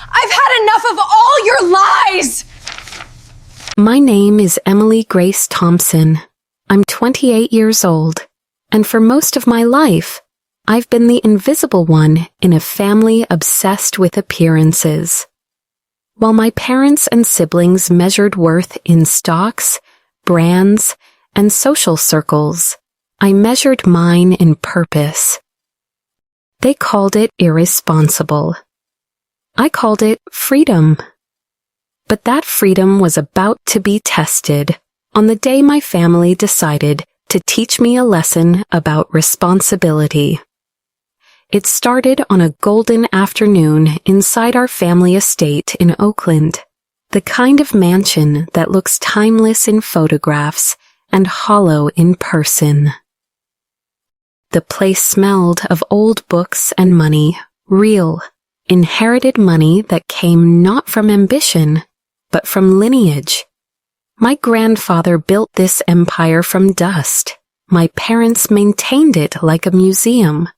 I've had enough of all your lies! My name is Emily Grace Thompson. I'm 28 years old, and for most of my life, I've been the invisible one in a family obsessed with appearances. While my parents and siblings measured worth in stocks, brands, and social circles, I measured mine in purpose. They called it irresponsible. I called it freedom. But that freedom was about to be tested on the day my family decided to teach me a lesson about responsibility. It started on a golden afternoon inside our family estate in Oakland, the kind of mansion that looks timeless in photographs and hollow in person. The place smelled of old books and money, real, inherited money that came not from ambition, but from lineage. My grandfather built this empire from dust. My parents maintained it like a museum.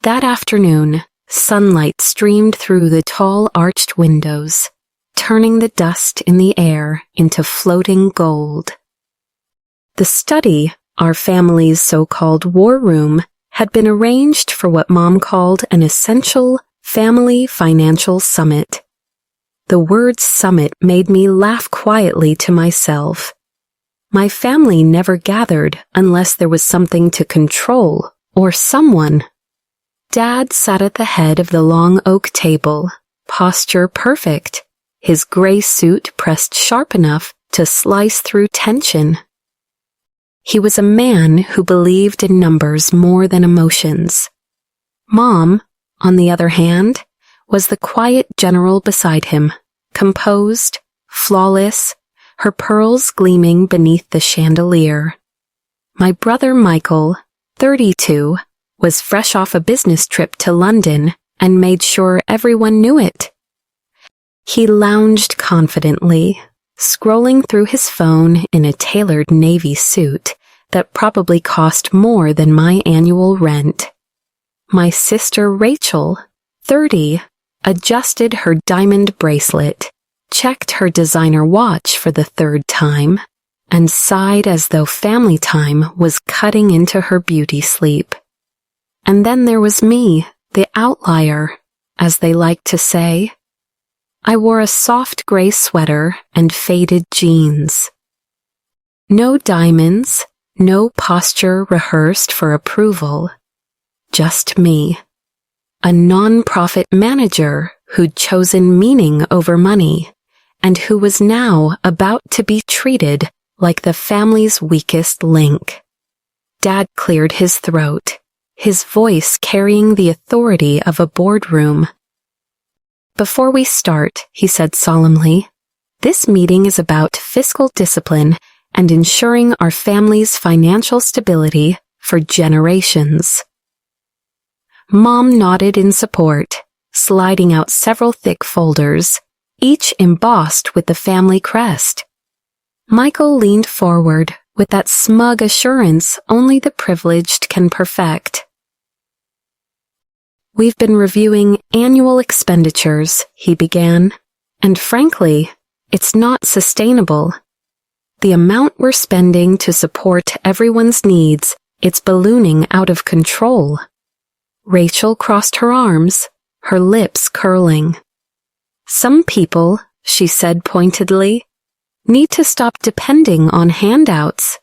That afternoon, sunlight streamed through the tall arched windows, turning the dust in the air into floating gold. The study, our family's so-called war room, had been arranged for what Mom called an essential family financial summit. The word summit made me laugh quietly to myself. My family never gathered unless there was something to control or someone. Dad sat at the head of the long oak table, posture perfect, his gray suit pressed sharp enough to slice through tension. He was a man who believed in numbers more than emotions. Mom, on the other hand, was the quiet general beside him, composed, flawless, her pearls gleaming beneath the chandelier. My brother Michael, 32, was fresh off a business trip to London and made sure everyone knew it. He lounged confidently, scrolling through his phone in a tailored navy suit that probably cost more than my annual rent. My sister Rachel, 30, adjusted her diamond bracelet, checked her designer watch for the third time, and sighed as though family time was cutting into her beauty sleep. And then there was me, the outlier, as they like to say. I wore a soft gray sweater and faded jeans. No diamonds, no posture rehearsed for approval. Just me. A non-profit manager who'd chosen meaning over money, and who was now about to be treated like the family's weakest link. Dad cleared his throat, his voice carrying the authority of a boardroom. "Before we start," he said solemnly, "this meeting is about fiscal discipline and ensuring our family's financial stability for generations." Mom nodded in support, sliding out several thick folders, each embossed with the family crest. Michael leaned forward with that smug assurance only the privileged can perfect. "We've been reviewing annual expenditures," he began, "and frankly, it's not sustainable. The amount we're spending to support everyone's needs, it's ballooning out of control." Rachel crossed her arms, her lips curling. "Some people," she said pointedly, "need to stop depending on handouts."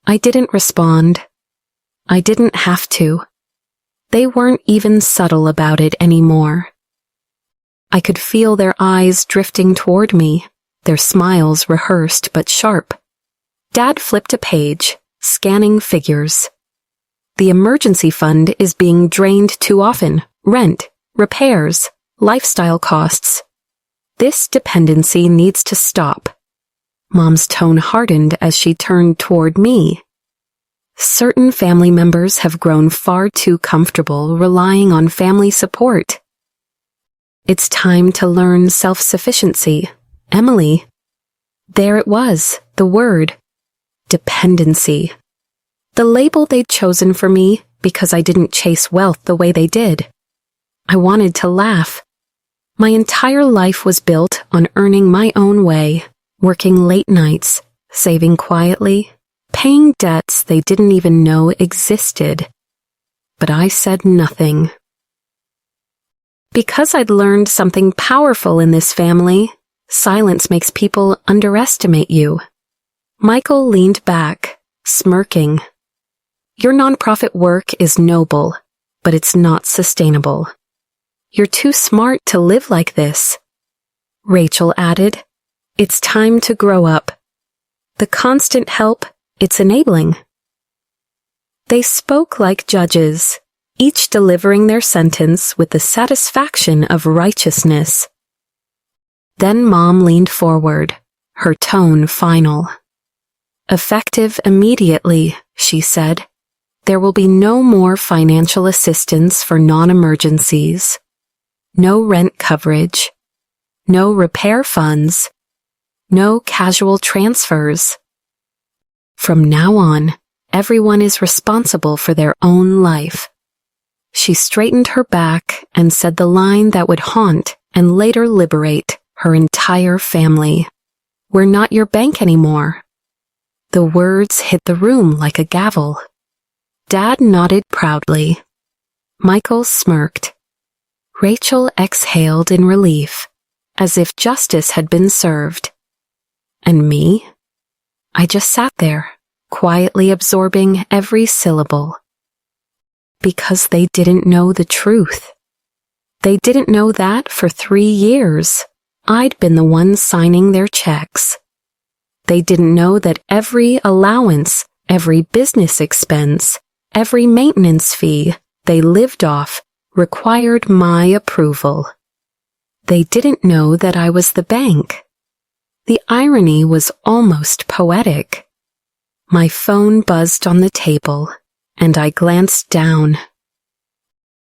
I didn't respond. I didn't have to. They weren't even subtle about it anymore. I could feel their eyes drifting toward me, their smiles rehearsed but sharp. Dad flipped a page, scanning figures. "The emergency fund is being drained too often. Rent, repairs, lifestyle costs. This dependency needs to stop." Mom's tone hardened as she turned toward me. "Certain family members have grown far too comfortable relying on family support. It's time to learn self-sufficiency, Emily." There it was, the word. Dependency. The label they'd chosen for me because I didn't chase wealth the way they did. I wanted to laugh. My entire life was built on earning my own way, working late nights, saving quietly, paying debts they didn't even know existed. But I said nothing. Because I'd learned something powerful in this family, silence makes people underestimate you. Michael leaned back, smirking. Your nonprofit work is noble, but it's not sustainable. You're too smart to live like this. Rachel added, It's time to grow up. The constant help, it's enabling. They spoke like judges, each delivering their sentence with the satisfaction of righteousness. Then Mom leaned forward, her tone final. Effective immediately, she said. There will be no more financial assistance for non-emergencies. No rent coverage. No repair funds. No casual transfers. From now on, everyone is responsible for their own life. She straightened her back and said the line that would haunt and later liberate her entire family. We're not your bank anymore. The words hit the room like a gavel. Dad nodded proudly. Michael smirked. Rachel exhaled in relief, as if justice had been served. And me? I just sat there, quietly absorbing every syllable. Because they didn't know the truth. They didn't know that for 3 years, I'd been the one signing their checks. They didn't know that every allowance, every business expense, every maintenance fee they lived off required my approval. They didn't know that I was the bank. The irony was almost poetic. My phone buzzed on the table, and I glanced down.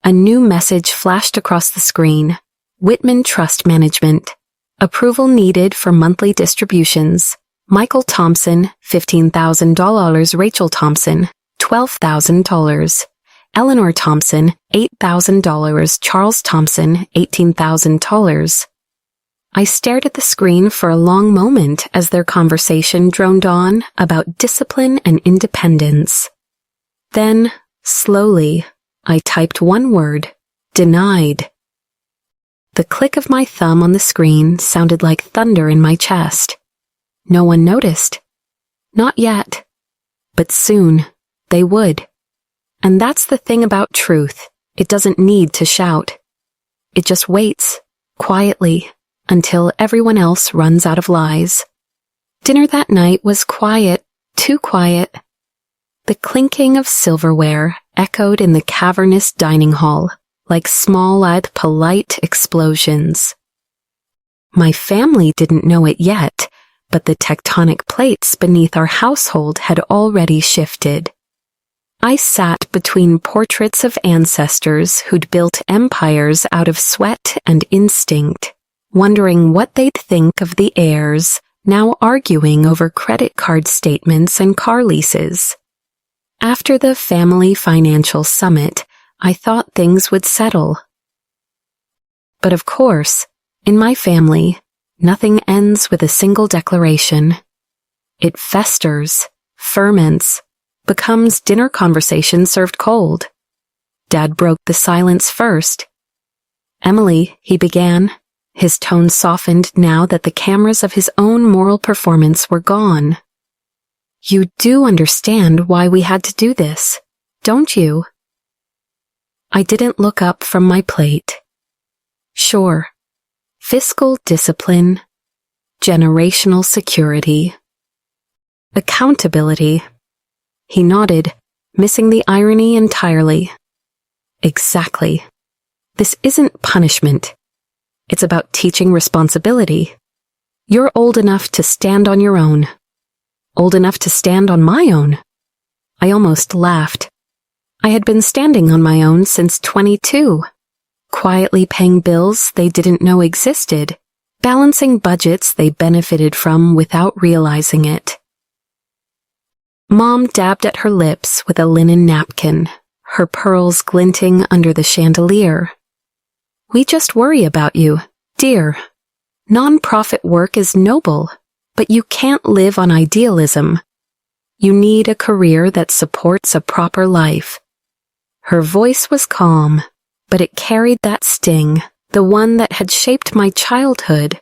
A new message flashed across the screen. Whitman Trust Management. Approval needed for monthly distributions. Michael Thompson, $15,000. Rachel Thompson, $12,000. Eleanor Thompson, $8,000. Charles Thompson, $18,000. I stared at the screen for a long moment as their conversation droned on about discipline and independence. Then, slowly, I typed one word, denied. The click of my thumb on the screen sounded like thunder in my chest. No one noticed. Not yet. But soon, they would. And that's the thing about truth. It doesn't need to shout. It just waits, quietly, until everyone else runs out of lies. Dinner that night was quiet, too quiet. The clinking of silverware echoed in the cavernous dining hall, like small yet polite explosions. My family didn't know it yet, but the tectonic plates beneath our household had already shifted. I sat between portraits of ancestors who'd built empires out of sweat and instinct, wondering what they'd think of the heirs, now arguing over credit card statements and car leases. After the family financial summit, I thought things would settle. But of course, in my family, nothing ends with a single declaration. It festers, ferments, becomes dinner conversation served cold. Dad broke the silence first. Emily, he began, his tone softened now that the cameras of his own moral performance were gone. You do understand why we had to do this, don't you? I didn't look up from my plate. Sure. Fiscal discipline, generational security, accountability. He nodded, missing the irony entirely. Exactly. This isn't punishment. It's about teaching responsibility. You're old enough to stand on your own. Old enough to stand on my own. I almost laughed. I had been standing on my own since 22, quietly paying bills they didn't know existed, balancing budgets they benefited from without realizing it. Mom dabbed at her lips with a linen napkin, her pearls glinting under the chandelier. We just worry about you, Dear, nonprofit work is noble, but you can't live on idealism. You need a career that supports a proper life. Her voice was calm, but it carried that sting, the one that had shaped my childhood.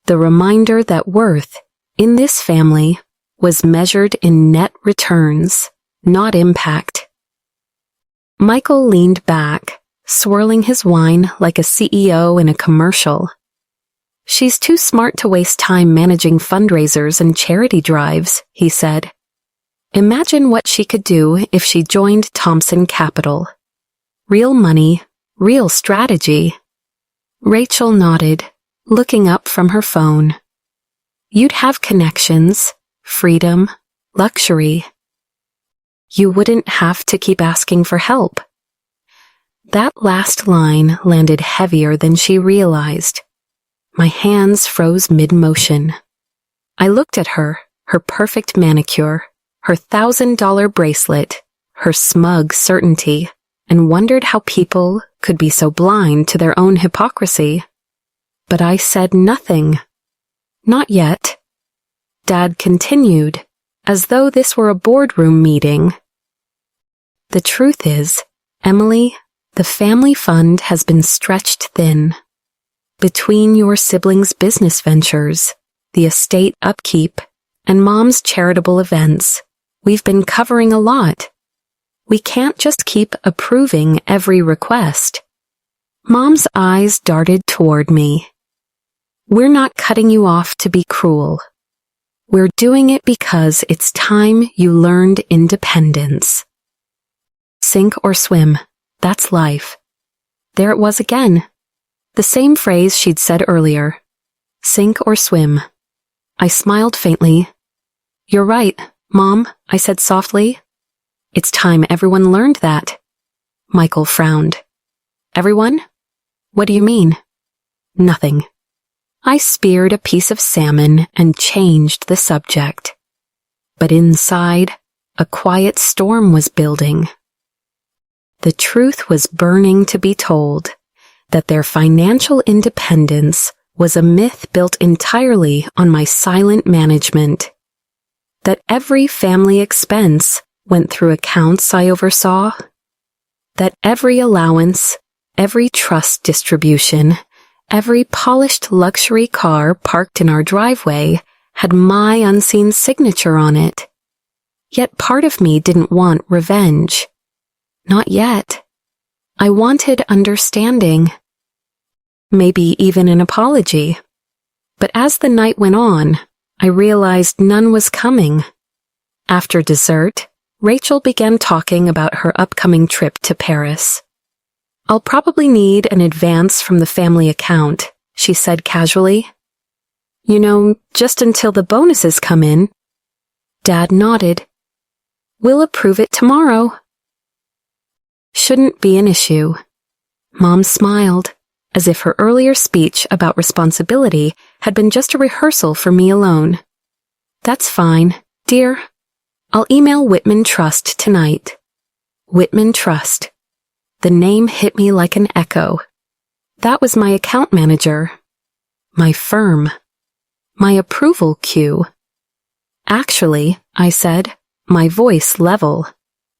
The reminder that worth, in this family, was measured in net returns, not impact. Michael leaned back, swirling his wine like a CEO in a commercial. She's too smart to waste time managing fundraisers and charity drives, he said. Imagine what she could do if she joined Thompson Capital. Real money, real strategy. Rachel nodded, looking up from her phone. You'd have connections, freedom, luxury. You wouldn't have to keep asking for help. That last line landed heavier than she realized. My hands froze mid-motion. I looked at her perfect manicure, her $1,000 bracelet, her smug certainty, and wondered how people could be so blind to their own hypocrisy. But I said nothing. Not yet. Dad continued, as though this were a boardroom meeting. The truth is, Emily, the family fund has been stretched thin. Between your siblings' business ventures, the estate upkeep, and Mom's charitable events, we've been covering a lot. We can't just keep approving every request. Mom's eyes darted toward me. We're not cutting you off to be cruel. We're doing it because it's time you learned independence. Sink or swim, that's life. There it was again. The same phrase she'd said earlier. Sink or swim. I smiled faintly. You're right, Mom, I said softly. It's time everyone learned that. Michael frowned. Everyone? What do you mean? Nothing. I speared a piece of salmon and changed the subject. But inside, a quiet storm was building. The truth was burning to be told, that their financial independence was a myth built entirely on my silent management. That every family expense went through accounts I oversaw. That every allowance, every trust distribution, every polished luxury car parked in our driveway had my unseen signature on it. Yet part of me didn't want revenge. Not yet. I wanted understanding. Maybe even an apology. But as the night went on, I realized none was coming. After dessert, Rachel began talking about her upcoming trip to Paris. I'll probably need an advance from the family account, she said casually. You know, just until the bonuses come in. Dad nodded. We'll approve it tomorrow. Shouldn't be an issue. Mom smiled, as if her earlier speech about responsibility had been just a rehearsal for me alone. That's fine, dear. I'll email Whitman Trust tonight. Whitman Trust. The name hit me like an echo. That was my account manager. My firm. My approval cue. Actually, I said, my voice level.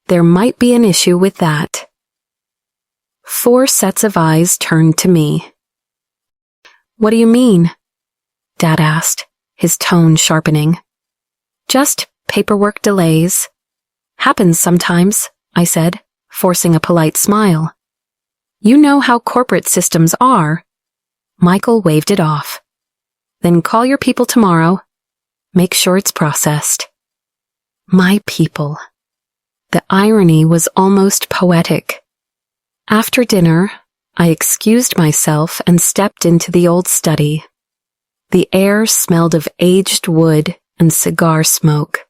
There might be an issue with that. 4 sets of eyes turned to me. What do you mean? Dad asked, his tone sharpening. Just paperwork delays. Happens sometimes, I said, forcing a polite smile. You know how corporate systems are. Michael waved it off. Then call your people tomorrow. Make sure it's processed. My people. The irony was almost poetic. After dinner, I excused myself and stepped into the old study. The air smelled of aged wood and cigar smoke.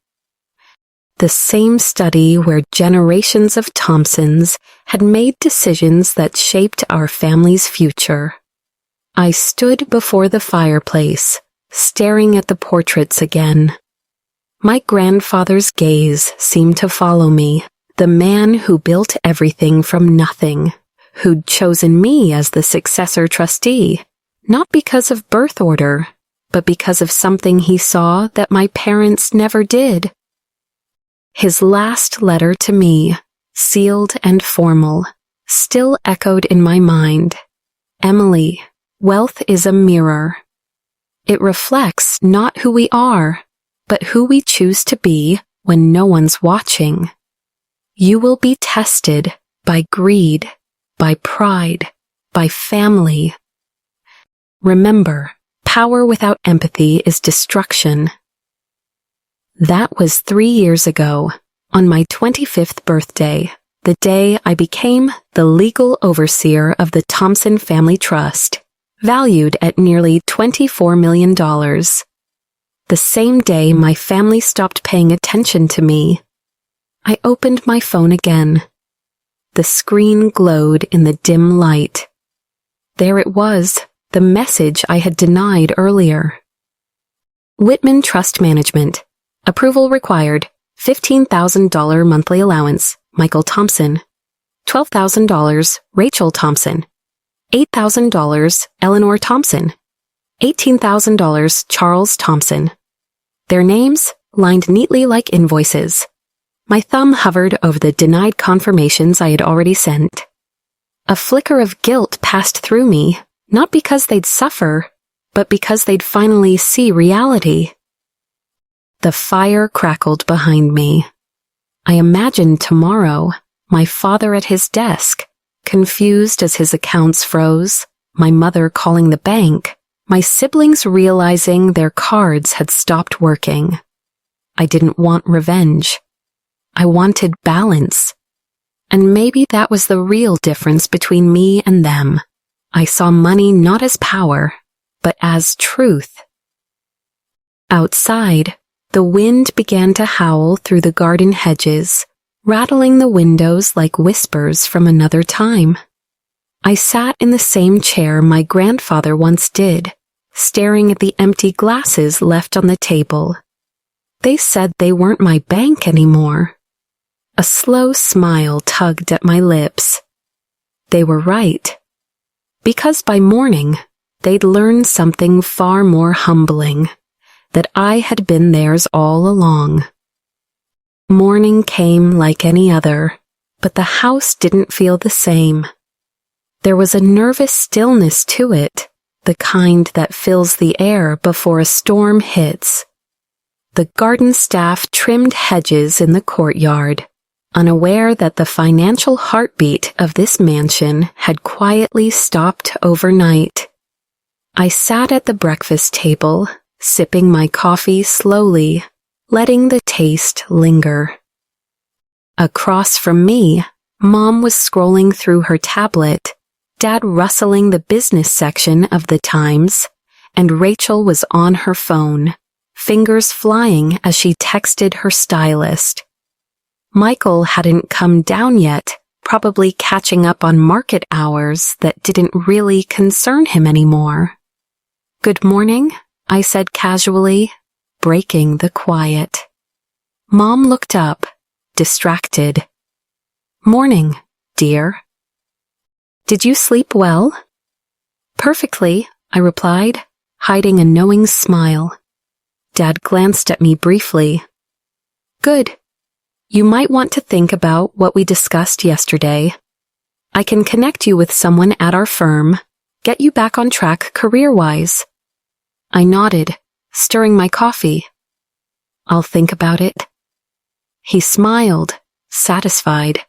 The same study where generations of Thompsons had made decisions that shaped our family's future. I stood before the fireplace, staring at the portraits again. My grandfather's gaze seemed to follow me, the man who built everything from nothing, who'd chosen me as the successor trustee, not because of birth order, but because of something he saw that my parents never did. His last letter to me, sealed and formal, still echoed in my mind. Emily, wealth is a mirror. It reflects not who we are, but who we choose to be when no one's watching. You will be tested by greed, by pride, by family. Remember, power without empathy is destruction. That was 3 years ago, on my 25th birthday, the day I became the legal overseer of the Thompson Family Trust, valued at nearly $24 million. The same day my family stopped paying attention to me, I opened my phone again. The screen glowed in the dim light. There it was, the message I had denied earlier. Whitman Trust Management. Approval required. $15,000 monthly allowance. Michael Thompson. $12,000. Rachel Thompson. $8,000. Eleanor Thompson. $18,000. Charles Thompson. Their names lined neatly like invoices. My thumb hovered over the denied confirmations I had already sent. A flicker of guilt passed through me, not because they'd suffer, but because they'd finally see reality. The fire crackled behind me. I imagined tomorrow, my father at his desk, confused as his accounts froze, my mother calling the bank, my siblings realizing their cards had stopped working. I didn't want revenge. I wanted balance. And maybe that was the real difference between me and them. I saw money not as power, but as truth. Outside, the wind began to howl through the garden hedges, rattling the windows like whispers from another time. I sat in the same chair my grandfather once did, staring at the empty glasses left on the table. They said they weren't my bank anymore. A slow smile tugged at my lips. They were right. Because by morning, they'd learned something far more humbling, that I had been theirs all along. Morning came like any other, but the house didn't feel the same. There was a nervous stillness to it, the kind that fills the air before a storm hits. The garden staff trimmed hedges in the courtyard, unaware that the financial heartbeat of this mansion had quietly stopped overnight. I sat at the breakfast table, sipping my coffee slowly, letting the taste linger. Across from me, Mom was scrolling through her tablet, Dad rustling the business section of the Times, and Rachel was on her phone, fingers flying as she texted her stylist. Michael hadn't come down yet, probably catching up on market hours that didn't really concern him anymore. "Good morning," I said casually, breaking the quiet. Mom looked up, distracted. "Morning, dear." "Did you sleep well?" "Perfectly," I replied, hiding a knowing smile. Dad glanced at me briefly. "Good. You might want to think about what we discussed yesterday. I can connect you with someone at our firm, get you back on track career-wise." I nodded, stirring my coffee. "I'll think about it." He smiled, satisfied.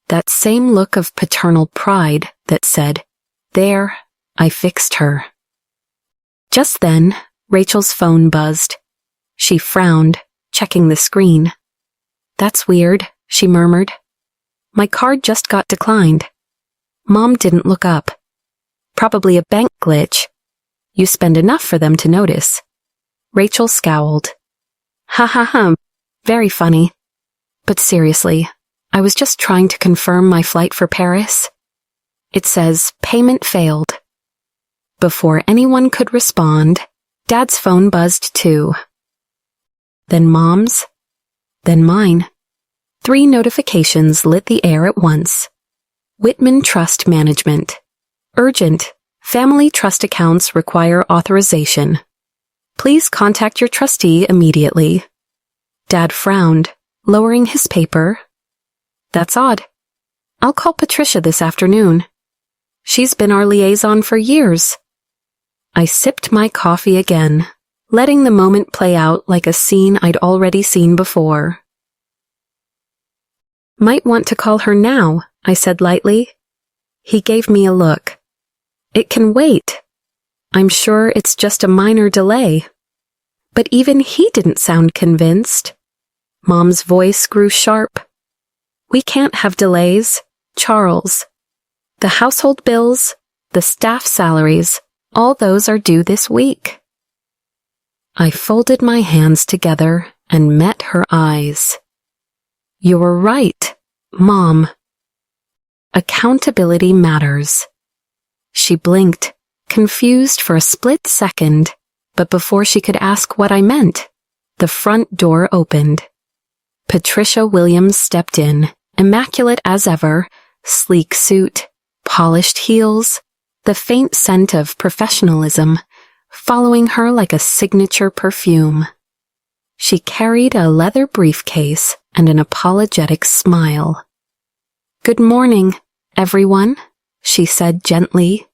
That same look of paternal pride that said, "There, I fixed her." Just then, Rachel's phone buzzed. She frowned, checking the screen. "That's weird," she murmured. "My card just got declined." Mom didn't look up. "Probably a bank glitch. You spend enough for them to notice." Rachel scowled. "Ha ha ha, very funny. But seriously, I was just trying to confirm my flight for Paris. It says payment failed." Before anyone could respond, Dad's phone buzzed too. Then Mom's. Then mine. 3 notifications lit the air at once. Whitman Trust Management. Urgent. Family trust accounts require authorization. Please contact your trustee immediately. Dad frowned, lowering his paper. That's odd. I'll call Patricia this afternoon. She's been our liaison for years. I sipped my coffee again, letting the moment play out like a scene I'd already seen before. Might want to call her now, I said lightly. He gave me a look. It can wait. I'm sure it's just a minor delay. But even he didn't sound convinced. Mom's voice grew sharp. We can't have delays, Charles. The household bills, the staff salaries, all those are due this week. I folded my hands together and met her eyes. You're right, Mom. Accountability matters. She blinked, confused for a split second, but before she could ask what I meant, the front door opened. Patricia Williams stepped in, immaculate as ever, sleek suit, polished heels, the faint scent of professionalism, following her like a signature perfume. She carried a leather briefcase and an apologetic smile. Good morning, everyone, she said gently.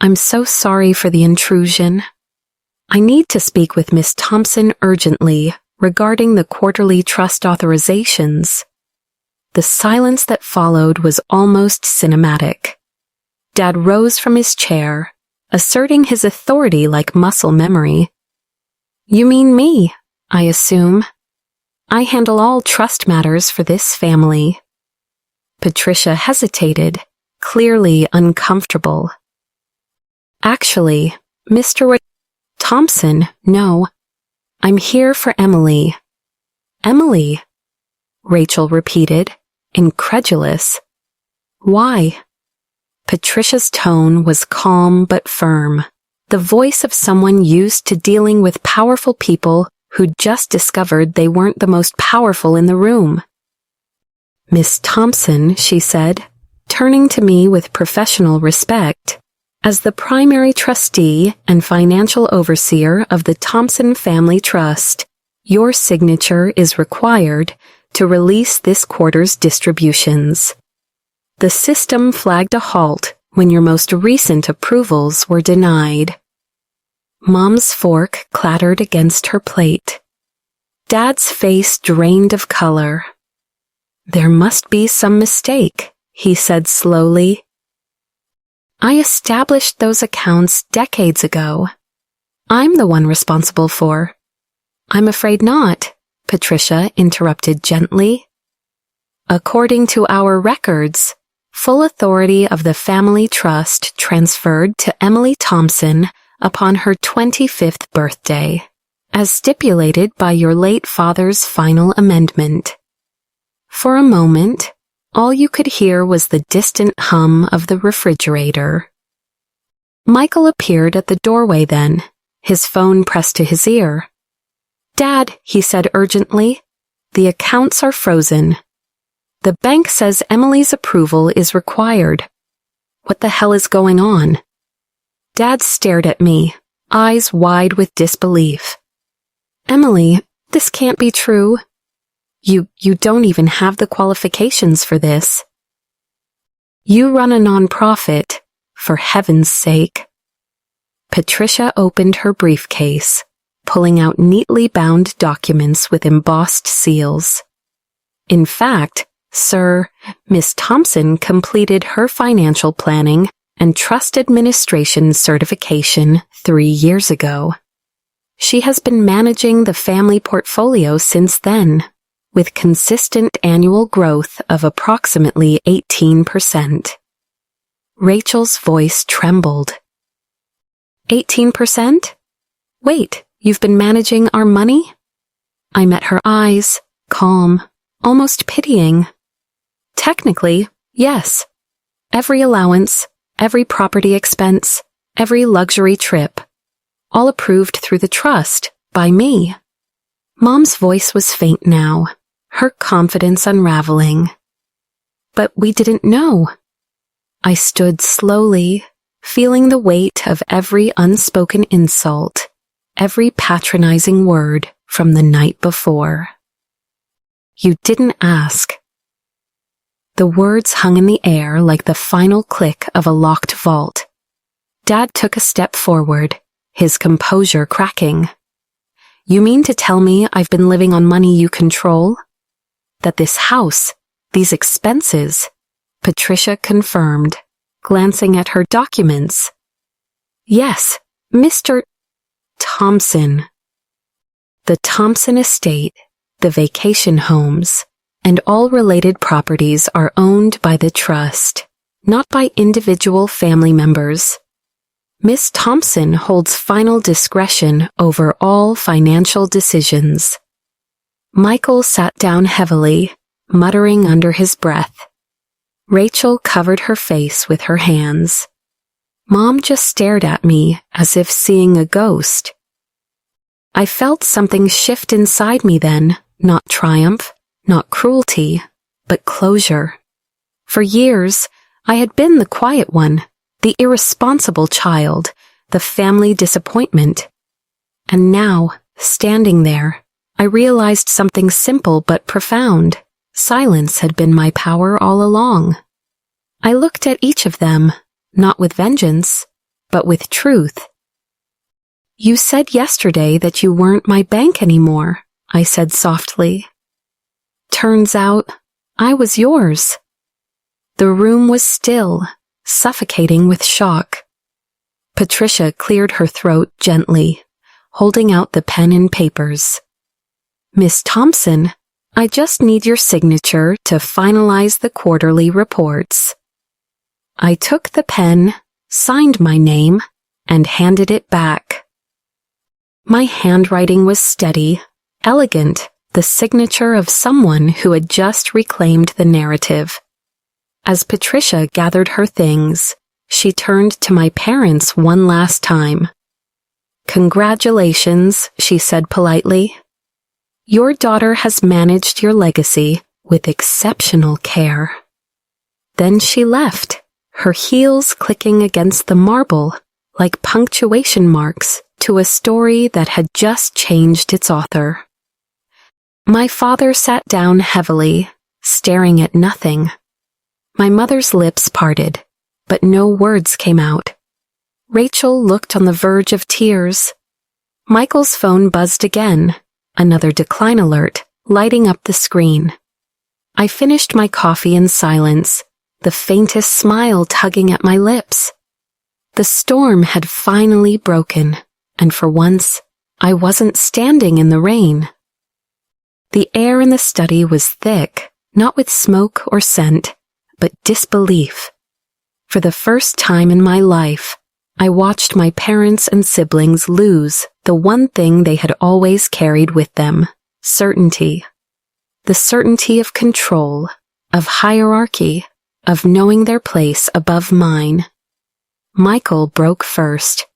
I'm so sorry for the intrusion. I need to speak with Miss Thompson urgently regarding the quarterly trust authorizations. The silence that followed was almost cinematic. Dad rose from his chair, asserting his authority like muscle memory. You mean me, I assume. I handle all trust matters for this family. Patricia hesitated, clearly uncomfortable. Actually, Mr. Thompson, no. I'm here for Emily. Emily, Rachel repeated, incredulous. Why? Patricia's tone was calm but firm, the voice of someone used to dealing with powerful people who'd just discovered they weren't the most powerful in the room. Miss Thompson, she said, turning to me with professional respect, as the primary trustee and financial overseer of the Thompson Family Trust, your signature is required to release this quarter's distributions. The system flagged a halt when your most recent approvals were denied. Mom's fork clattered against her plate. Dad's face drained of color. There must be some mistake, he said slowly. I established those accounts decades ago. I'm the one responsible for. I'm afraid not, Patricia interrupted gently. According to our records, full authority of the family trust transferred to Emily Thompson upon her 25th birthday, as stipulated by your late father's final amendment. For a moment, all you could hear was the distant hum of the refrigerator. Michael appeared at the doorway then, his phone pressed to his ear. Dad, he said urgently, the accounts are frozen. The bank says Emily's approval is required. What the hell is going on? Dad stared at me, eyes wide with disbelief. Emily, this can't be true. You don't even have the qualifications for this. You run a nonprofit, for heaven's sake. Patricia opened her briefcase, pulling out neatly bound documents with embossed seals. In fact, Miss Thompson completed her financial planning and trust administration certification 3 years ago. She has been managing the family portfolio since then, with consistent annual growth of approximately 18%. Rachel's voice trembled. 18%? Wait, you've been managing our money? I met her eyes, calm, almost pitying. Technically, yes. Every allowance, every property expense, every luxury trip, all approved through the trust by me. Mom's voice was faint now, her confidence unraveling. But we didn't know. I stood slowly, feeling the weight of every unspoken insult, every patronizing word from the night before. You didn't ask. The words hung in the air like the final click of a locked vault. Dad took a step forward, his composure cracking. You mean to tell me I've been living on money you control? That this house, these expenses, Patricia confirmed, glancing at her documents. Yes, Mr. Thompson. The Thompson estate, the vacation homes, and all related properties are owned by the trust, not by individual family members. Miss Thompson holds final discretion over all financial decisions. Michael sat down heavily, muttering under his breath. Rachel covered her face with her hands. Mom just stared at me as if seeing a ghost. I felt something shift inside me then, not triumph, not cruelty, but closure. For years, I had been the quiet one, the irresponsible child, the family disappointment. And now, standing there, I realized something simple but profound. Silence had been my power all along. I looked at each of them, not with vengeance, but with truth. You said yesterday that you weren't my bank anymore, I said softly. Turns out, I was yours. The room was still, suffocating with shock. Patricia cleared her throat gently, holding out the pen and papers. Miss Thompson, I just need your signature to finalize the quarterly reports. I took the pen, signed my name, and handed it back. My handwriting was steady, elegant, the signature of someone who had just reclaimed the narrative. As Patricia gathered her things, she turned to my parents one last time. Congratulations, she said politely. Your daughter has managed your legacy with exceptional care. Then she left, her heels clicking against the marble like punctuation marks to a story that had just changed its author. My father sat down heavily, staring at nothing. My mother's lips parted, but no words came out. Rachel looked on the verge of tears. Michael's phone buzzed again, another decline alert, lighting up the screen. I finished my coffee in silence, the faintest smile tugging at my lips. The storm had finally broken, and for once, I wasn't standing in the rain. The air in the study was thick, not with smoke or scent, but disbelief. For the first time in my life, I watched my parents and siblings lose the one thing they had always carried with them, certainty. The certainty of control, of hierarchy, of knowing their place above mine. Michael broke first.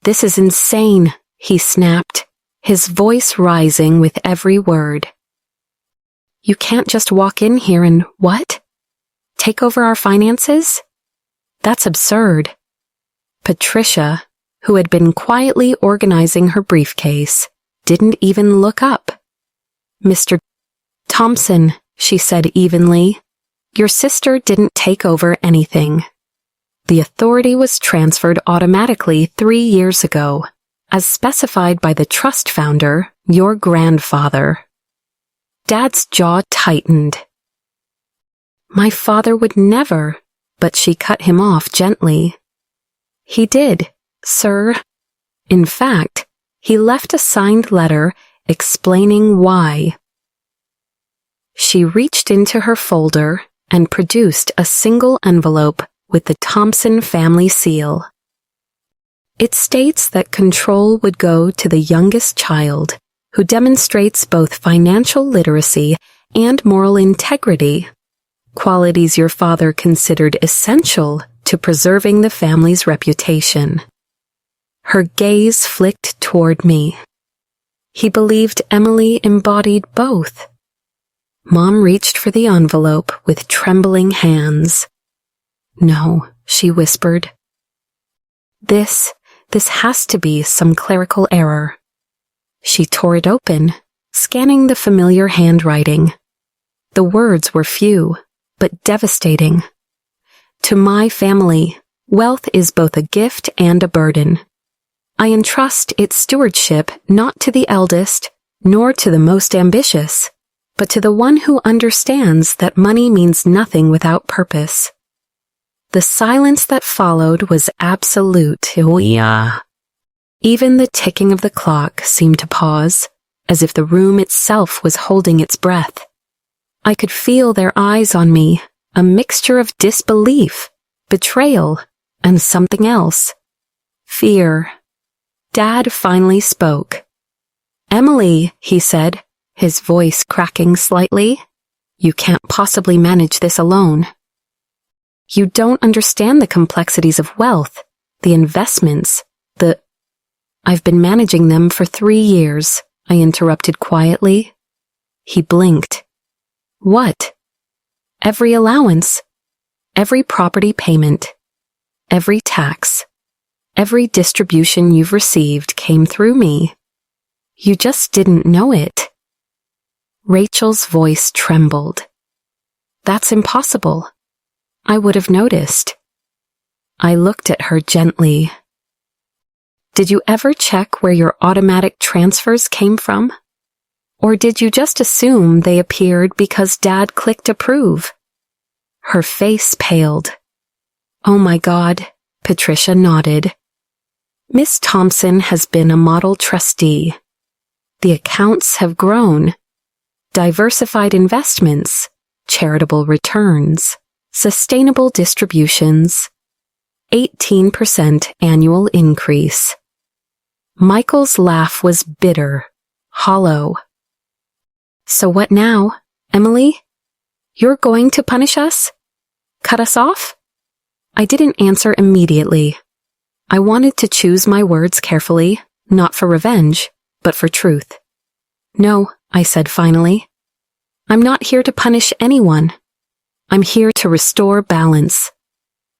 This is insane, he snapped, his voice rising with every word. You can't just walk in here and what? Take over our finances? That's absurd. Patricia, who had been quietly organizing her briefcase, didn't even look up. Mr. Thompson, she said evenly, your sister didn't take over anything. The authority was transferred automatically 3 years ago, as specified by the trust founder, your grandfather. Dad's jaw tightened. My father would never, but she cut him off gently. He did, sir. In fact, he left a signed letter explaining why. She reached into her folder and produced a single envelope with the Thompson family seal. It states that control would go to the youngest child, who demonstrates both financial literacy and moral integrity, qualities your father considered essential to preserving the family's reputation. Her gaze flicked toward me. He believed Emily embodied both. Mom reached for the envelope with trembling hands. No, she whispered. This has to be some clerical error. She tore it open, scanning the familiar handwriting. The words were few, but devastating. To my family, wealth is both a gift and a burden. I entrust its stewardship not to the eldest, nor to the most ambitious, but to the one who understands that money means nothing without purpose. The silence that followed was absolute. Even the ticking of the clock seemed to pause, as if the room itself was holding its breath. I could feel their eyes on me, a mixture of disbelief, betrayal, and something else. Fear. Dad finally spoke. "Emily," he said, his voice cracking slightly, "you can't possibly manage this alone. You don't understand the complexities of wealth, the investments, I've been managing them for 3 years," I interrupted quietly. He blinked. "What?" "Every allowance, every property payment, every tax, every distribution you've received came through me. You just didn't know it." Rachel's voice trembled. "That's impossible. I would have noticed." I looked at her gently. "Did you ever check where your automatic transfers came from? Or did you just assume they appeared because Dad clicked approve?" Her face paled. "Oh my God," Patricia nodded. "Miss Thompson has been a model trustee. The accounts have grown. Diversified investments, charitable returns, sustainable distributions, 18% annual increase." Michael's laugh was bitter, hollow. "So what now, Emily? You're going to punish us? Cut us off?" I didn't answer immediately. I wanted to choose my words carefully, not for revenge, but for truth. "No," I said finally. "I'm not here to punish anyone. I'm here to restore balance."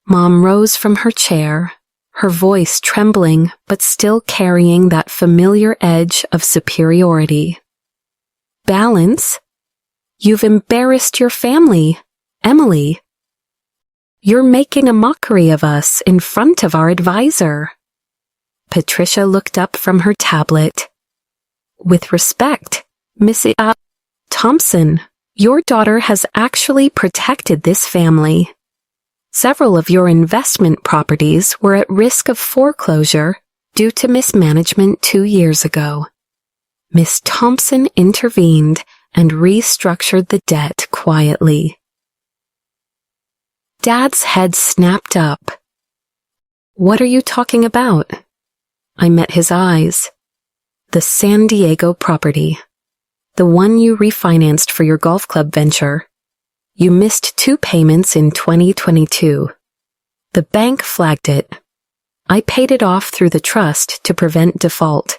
Mom rose from her chair, her voice trembling but still carrying that familiar edge of superiority. "Balance? You've embarrassed your family, Emily. You're making a mockery of us in front of our advisor." Patricia looked up from her tablet. "With respect, Miss Thompson, your daughter has actually protected this family. Several of your investment properties were at risk of foreclosure due to mismanagement 2 years ago. Miss Thompson intervened and restructured the debt quietly." Dad's head snapped up. "What are you talking about?" I met his eyes. "The San Diego property. The one you refinanced for your golf club venture. You missed 2 payments in 2022. The bank flagged it. I paid it off through the trust to prevent default."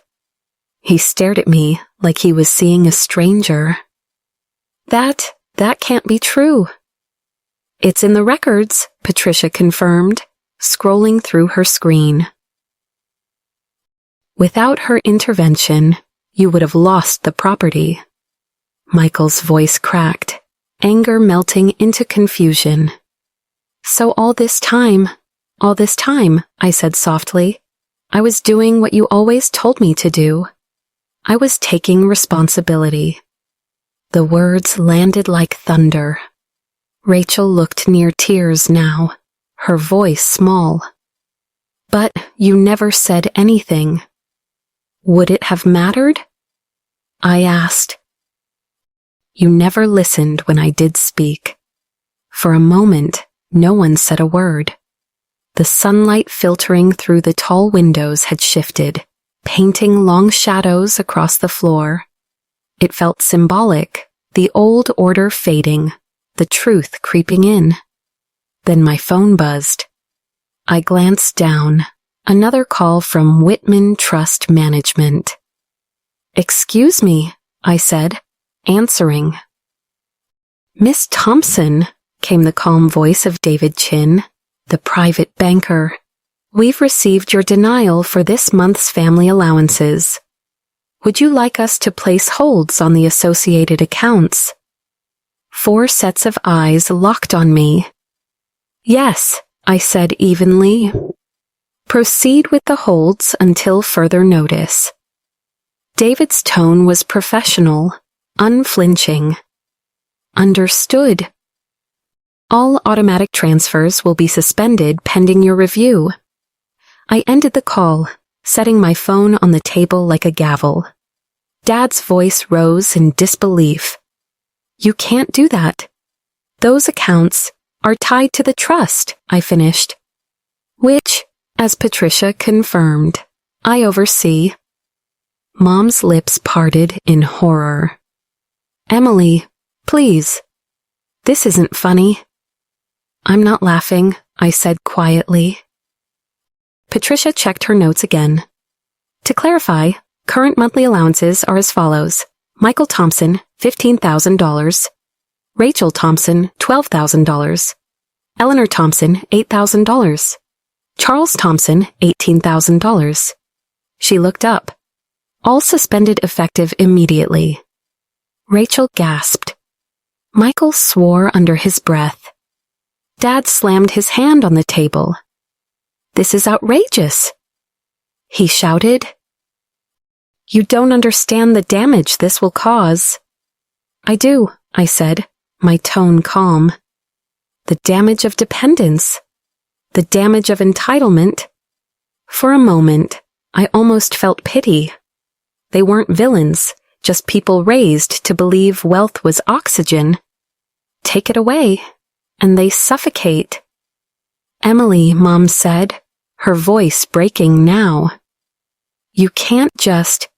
He stared at me like he was seeing a stranger. That can't be true." "It's in the records," Patricia confirmed, scrolling through her screen. "Without her intervention, you would have lost the property." Michael's voice cracked, anger melting into confusion. So all this time, I said softly, I was doing what you always told me to do. I was taking responsibility." The words landed like thunder. Rachel looked near tears now, her voice small. "But you never said anything. Would it have mattered?" I asked. "You never listened when I did speak." For a moment, no one said a word. The sunlight filtering through the tall windows had shifted, painting long shadows across the floor. It felt symbolic, the old order fading, the truth creeping in. Then my phone buzzed. I glanced down. Another call from Whitman Trust Management. "Excuse me," I said, answering. "Miss Thompson," came the calm voice of David Chin, the private banker. We've received your denial for this month's family allowances. Would you like us to place holds on the associated accounts? 4 sets of eyes locked on me. Yes, I said evenly. Proceed with the holds until further notice. David's tone was professional, unflinching. Understood. All automatic transfers will be suspended pending your review. I ended the call, setting my phone on the table like a gavel. Dad's voice rose in disbelief. You can't do that. Those accounts are tied to the trust, I finished. Which, as Patricia confirmed, I oversee. Mom's lips parted in horror. Emily, please. This isn't funny. I'm not laughing, I said quietly. Patricia checked her notes again. To clarify, current monthly allowances are as follows. Michael Thompson, $15,000. Rachel Thompson, $12,000. Eleanor Thompson, $8,000. Charles Thompson, $18,000. She looked up. All suspended effective immediately. Rachel gasped. Michael swore under his breath. Dad slammed his hand on the table. This is outrageous, he shouted. You don't understand the damage this will cause. I do, I said, my tone calm. The damage of dependence. The damage of entitlement. For a moment, I almost felt pity. They weren't villains, just people raised to believe wealth was oxygen. Take it away, and they suffocate. Emily, Mom said, her voice breaking now. You can't just...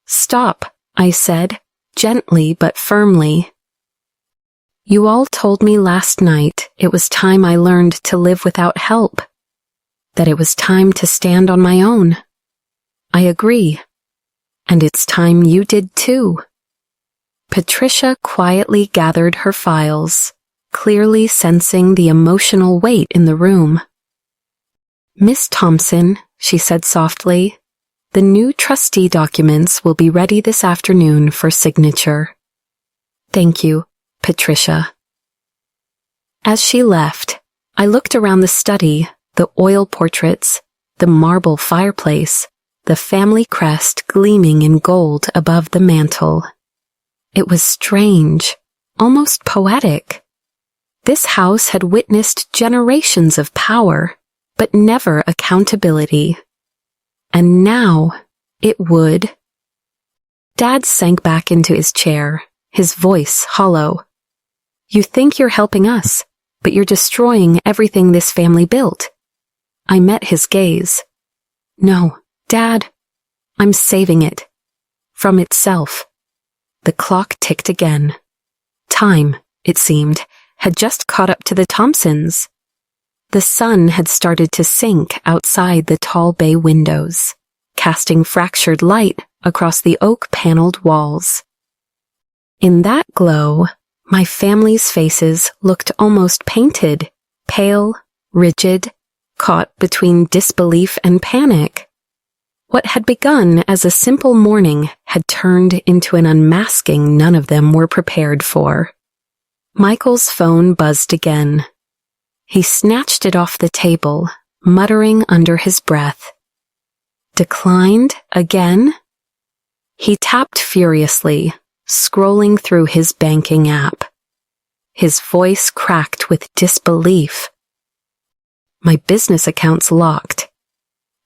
Stop, I said, gently but firmly. You all told me last night it was time I learned to live without help, that it was time to stand on my own. I agree. And it's time you did too. Patricia quietly gathered her files, clearly sensing the emotional weight in the room. Miss Thompson, she said softly, the new trustee documents will be ready this afternoon for signature. Thank you, Patricia. As she left, I looked around the study, the oil portraits, the marble fireplace, the family crest gleaming in gold above the mantel. It was strange, almost poetic. This house had witnessed generations of power, but never accountability. And now it would. Dad sank back into his chair, his voice hollow. You think you're helping us, but you're destroying everything this family built. I met his gaze. No, Dad, I'm saving it. From itself. The clock ticked again. Time, it seemed, had just caught up to the Thompsons. The sun had started to sink outside the tall bay windows, casting fractured light across the oak-paneled walls. In that glow, my family's faces looked almost painted, pale, rigid, caught between disbelief and panic. What had begun as a simple morning had turned into an unmasking none of them were prepared for. Michael's phone buzzed again. He snatched it off the table, muttering under his breath. Declined again? He tapped furiously, scrolling through his banking app. His voice cracked with disbelief. My business account's locked.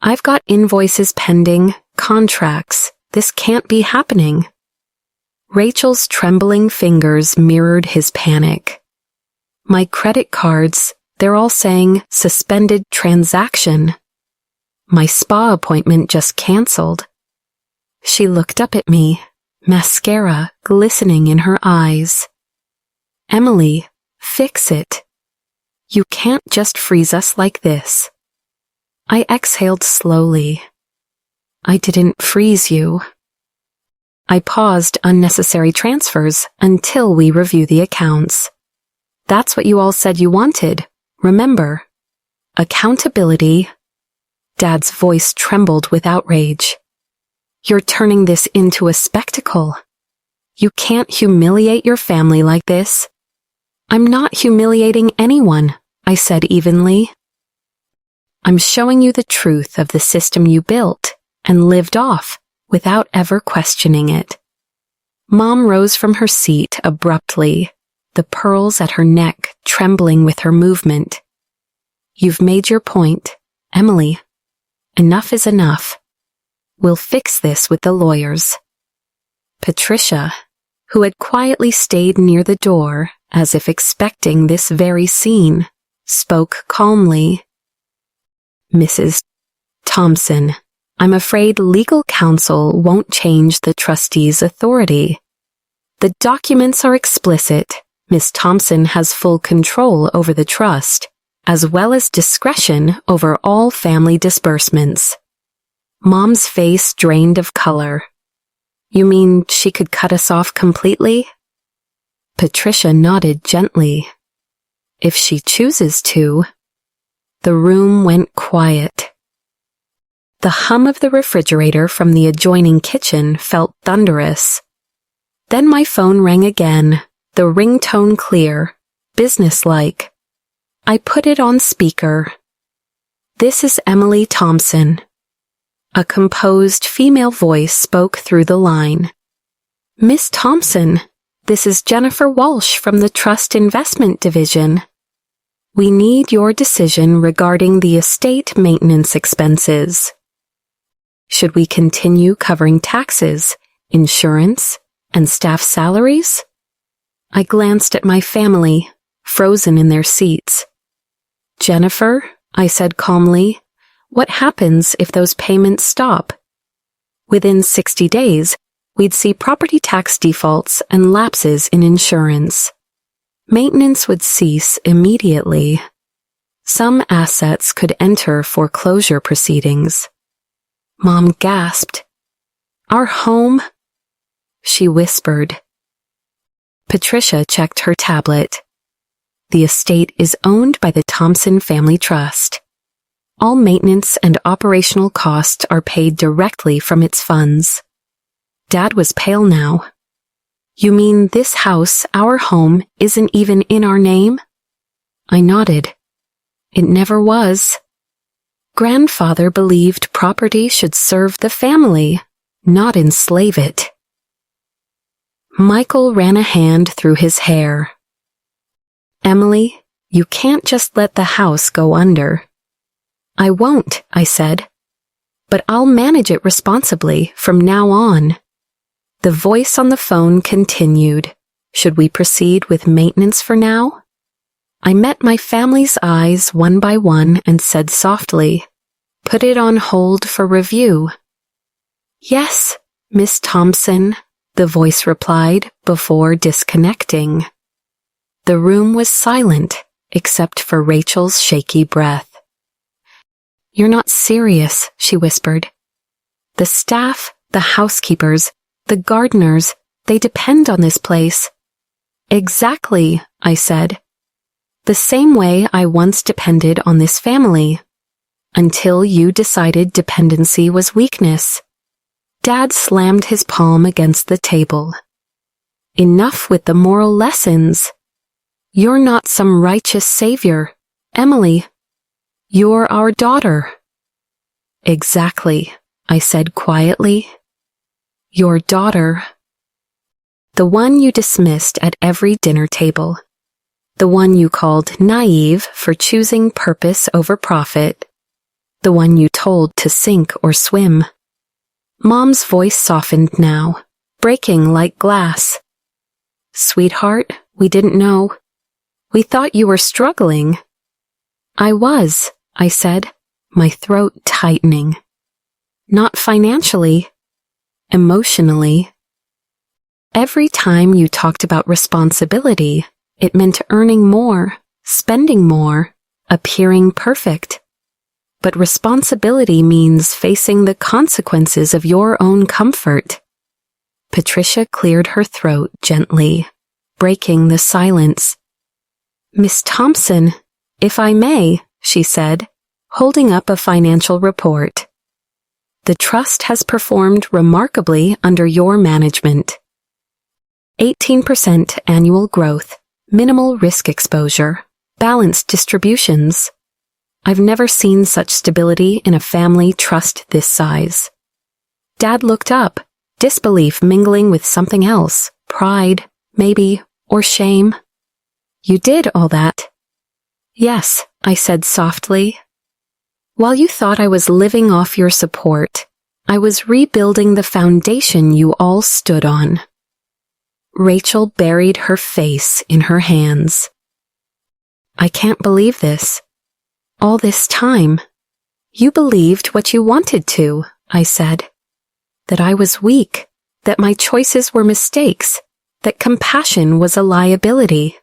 I've got invoices pending, contracts. This can't be happening. Rachel's trembling fingers mirrored his panic. My credit cards, they're all saying suspended transaction. My spa appointment just canceled. She looked up at me, mascara glistening in her eyes. Emily, fix it. You can't just freeze us like this. I exhaled slowly. I didn't freeze you. I paused unnecessary transfers until we review the accounts. That's what you all said you wanted, remember? Accountability Dad's voice trembled with outrage. You're turning this into a spectacle. You can't humiliate your family like this. I'm not humiliating anyone, I said evenly. I'm showing you the truth of the system you built and lived off without ever questioning it. Mom rose from her seat abruptly, the pearls at her neck trembling with her movement. You've made your point, Emily. Enough is enough. We'll fix this with the lawyers. Patricia, who had quietly stayed near the door as if expecting this very scene, spoke calmly. Mrs. Thompson, I'm afraid legal counsel won't change the trustee's authority. The documents are explicit. Miss Thompson has full control over the trust, as well as discretion over all family disbursements. Mom's face drained of color. You mean she could cut us off completely? Patricia nodded gently. If she chooses to. The room went quiet. The hum of the refrigerator from the adjoining kitchen felt thunderous. Then my phone rang again, the ringtone clear, businesslike. I put it on speaker. This is Emily Thompson. A composed female voice spoke through the line. Miss Thompson, this is Jennifer Walsh from the Trust Investment Division. We need your decision regarding the estate maintenance expenses. Should we continue covering taxes, insurance, and staff salaries? I glanced at my family, frozen in their seats. Jennifer, I said calmly, what happens if those payments stop? Within 60 days, we'd see property tax defaults and lapses in insurance. Maintenance would cease immediately. Some assets could enter foreclosure proceedings. Mom gasped. Our home? She whispered. Patricia checked her tablet. The estate is owned by the Thompson Family Trust. All maintenance and operational costs are paid directly from its funds. Dad was pale now. You mean this house, our home, isn't even in our name? I nodded. It never was. Grandfather believed property should serve the family, not enslave it. Michael ran a hand through his hair. Emily, you can't just let the house go under. I won't, I said. But I'll manage it responsibly from now on. The voice on the phone continued. Should we proceed with maintenance for now? I met my family's eyes one by one and said softly, put it on hold for review. Yes, Miss Thompson, the voice replied before disconnecting. The room was silent, except for Rachel's shaky breath. You're not serious, she whispered. The staff, the housekeepers, the gardeners, they depend on this place. Exactly, I said. The same way I once depended on this family. Until you decided dependency was weakness. Dad slammed his palm against the table. Enough with the moral lessons. You're not some righteous savior, Emily. You're our daughter. Exactly, I said quietly. Your daughter. The one you dismissed at every dinner table. The one you called naive for choosing purpose over profit. The one you told to sink or swim. Mom's voice softened now, breaking like glass. Sweetheart, we didn't know. We thought you were struggling. I was, I said, my throat tightening. Not financially. Emotionally. Every time you talked about responsibility, it meant earning more, spending more, appearing perfect. But responsibility means facing the consequences of your own comfort. Patricia cleared her throat gently, breaking the silence. Miss Thompson, if I may, she said, holding up a financial report. The trust has performed remarkably under your management. 18% annual growth, minimal risk exposure, balanced distributions. I've never seen such stability in a family trust this size. Dad looked up, disbelief mingling with something else, pride, maybe, or shame. You did all that? Yes, I said softly. While you thought I was living off your support, I was rebuilding the foundation you all stood on. Rachel buried her face in her hands. I can't believe this. All this time, you believed what you wanted to, I said. That I was weak, that my choices were mistakes, that compassion was a liability.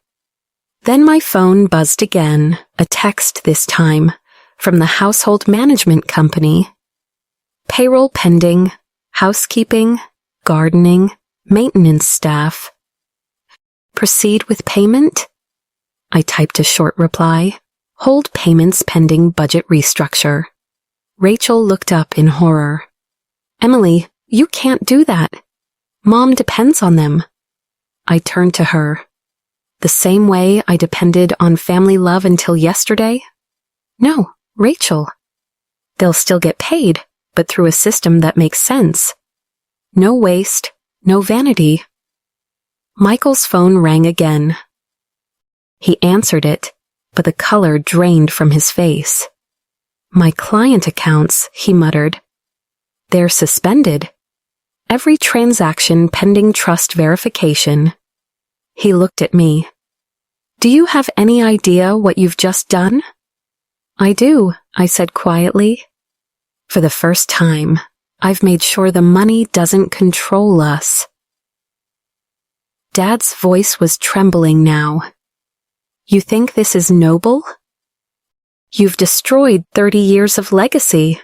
Then my phone buzzed again, a text this time, from the household management company. Payroll pending, housekeeping, gardening, maintenance staff. Proceed with payment? I typed a short reply. Hold payments pending budget restructure. Rachel looked up in horror. Emily, you can't do that. Mom depends on them. I turned to her. The same way I depended on family love until yesterday? No, Rachel. They'll still get paid, but through a system that makes sense. No waste, no vanity. Michael's phone rang again. He answered it, but the color drained from his face. My client accounts, he muttered. They're suspended. Every transaction pending trust verification. He looked at me. Do you have any idea what you've just done? I do, I said quietly. For the first time, I've made sure the money doesn't control us. Dad's voice was trembling now. You think this is noble? You've destroyed 30 years of legacy.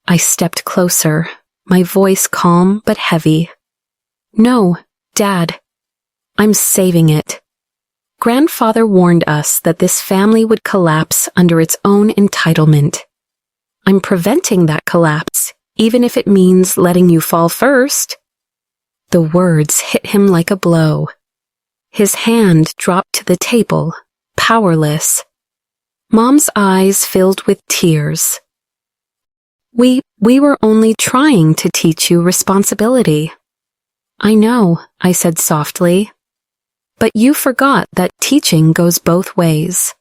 I stepped closer, my voice calm but heavy. No, Dad. I'm saving it. Grandfather warned us that this family would collapse under its own entitlement. I'm preventing that collapse, even if it means letting you fall first. The words hit him like a blow. His hand dropped to the table, powerless. Mom's eyes filled with tears. We were only trying to teach you responsibility. I know, I said softly. But you forgot that teaching goes both ways.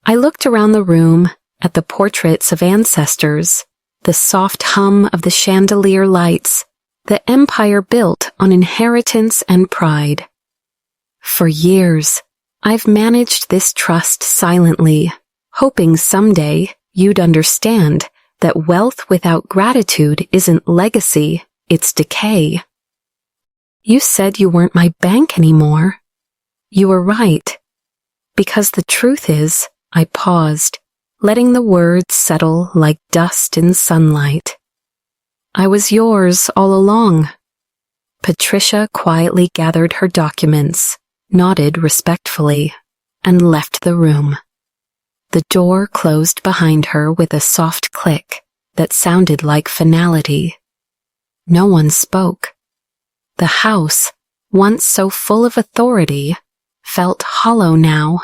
I looked around the room at the portraits of ancestors, the soft hum of the chandelier lights, the empire built on inheritance and pride. For years, I've managed this trust silently, hoping someday you'd understand that wealth without gratitude isn't legacy, it's decay. You said you weren't my bank anymore. You were right. Because the truth is, I paused, letting the words settle like dust in sunlight. I was yours all along. Patricia quietly gathered her documents, nodded respectfully, and left the room. The door closed behind her with a soft click that sounded like finality. No one spoke. The house, once so full of authority, felt hollow now.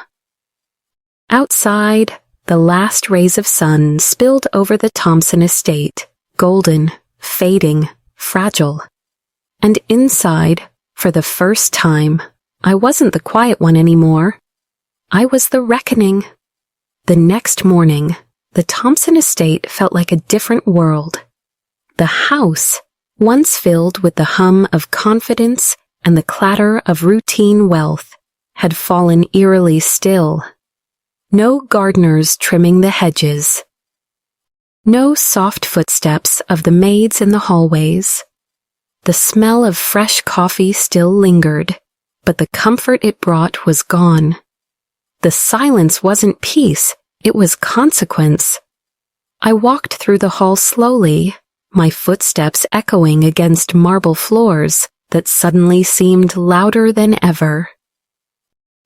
Outside, the last rays of sun spilled over the Thompson estate, golden, fading, fragile. And inside, for the first time, I wasn't the quiet one anymore. I was the reckoning. The next morning, the Thompson estate felt like a different world. The house, once filled with the hum of confidence and the clatter of routine wealth, had fallen eerily still. No gardeners trimming the hedges. No soft footsteps of the maids in the hallways. The smell of fresh coffee still lingered, but the comfort it brought was gone. The silence wasn't peace, it was consequence. I walked through the hall slowly, my footsteps echoing against marble floors that suddenly seemed louder than ever.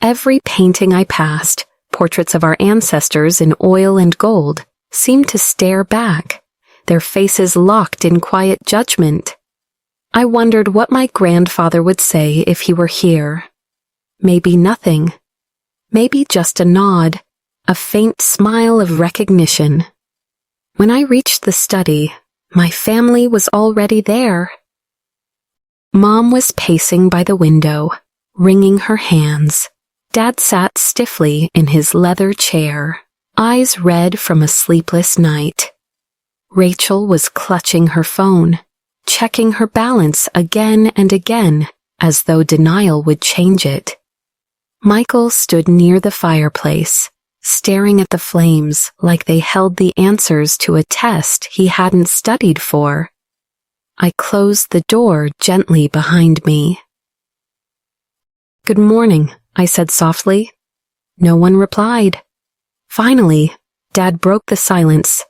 Every painting I passed, portraits of our ancestors in oil and gold, seemed to stare back, their faces locked in quiet judgment. I wondered what my grandfather would say if he were here. Maybe nothing. Maybe just a nod, a faint smile of recognition. When I reached the study, my family was already there. Mom was pacing by the window, wringing her hands. Dad sat stiffly in his leather chair, eyes red from a sleepless night. Rachel was clutching her phone, checking her balance again and again, as though denial would change it. Michael stood near the fireplace, staring at the flames like they held the answers to a test he hadn't studied for. I closed the door gently behind me. "Good morning," I said softly. No one replied. Finally, Dad broke the silence.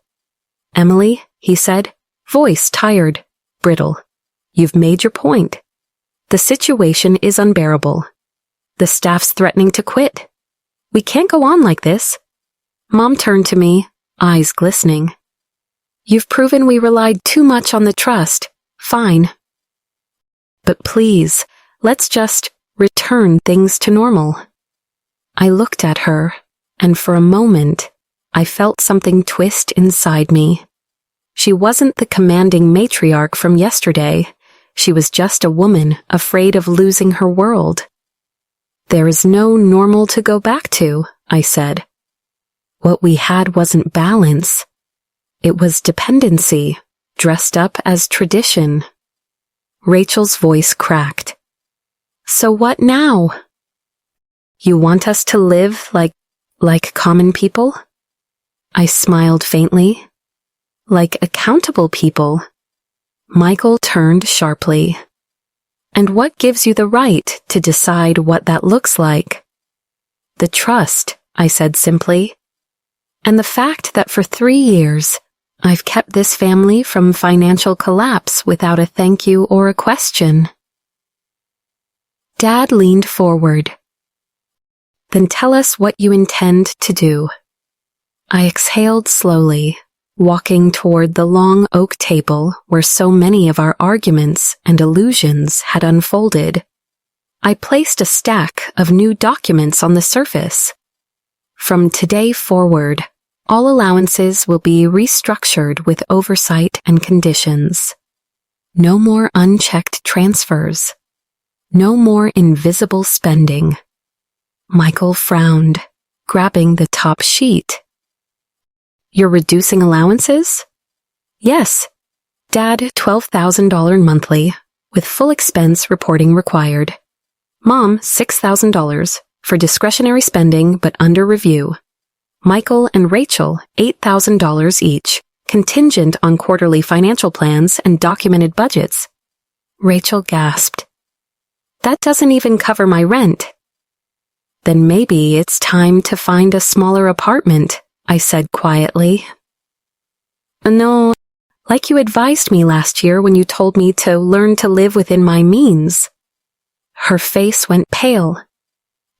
"Emily," he said, voice tired, brittle, "you've made your point. The situation is unbearable. The staff's threatening to quit. We can't go on like this." Mom turned to me, eyes glistening. "You've proven we relied too much on the trust. Fine. But please, let's just return things to normal." I looked at her, and for a moment, I felt something twist inside me. She wasn't the commanding matriarch from yesterday. She was just a woman afraid of losing her world. "There is no normal to go back to," I said. What we had wasn't balance. It was dependency, dressed up as tradition. Rachel's voice cracked. "So what now? You want us to live like common people?" I smiled faintly. "Like accountable people." Michael turned sharply. "And what gives you the right to decide what that looks like?" "The trust," I said simply. "And the fact that for 3 years, I've kept this family from financial collapse without a thank you or a question." Dad leaned forward. "Then tell us what you intend to do." I exhaled slowly, walking toward the long oak table where so many of our arguments and illusions had unfolded. I placed a stack of new documents on the surface. From today forward, all allowances will be restructured with oversight and conditions. No more unchecked transfers. No more invisible spending. Michael frowned, grabbing the top sheet. "You're reducing allowances?" "Yes. Dad, $12,000 monthly, with full expense reporting required. Mom, $6,000 for discretionary spending but under review. Michael and Rachel, $8,000 each, contingent on quarterly financial plans and documented budgets." Rachel gasped. "That doesn't even cover my rent." "Then maybe it's time to find a smaller apartment," I said quietly. "No, like you advised me last year when you told me to learn to live within my means." Her face went pale.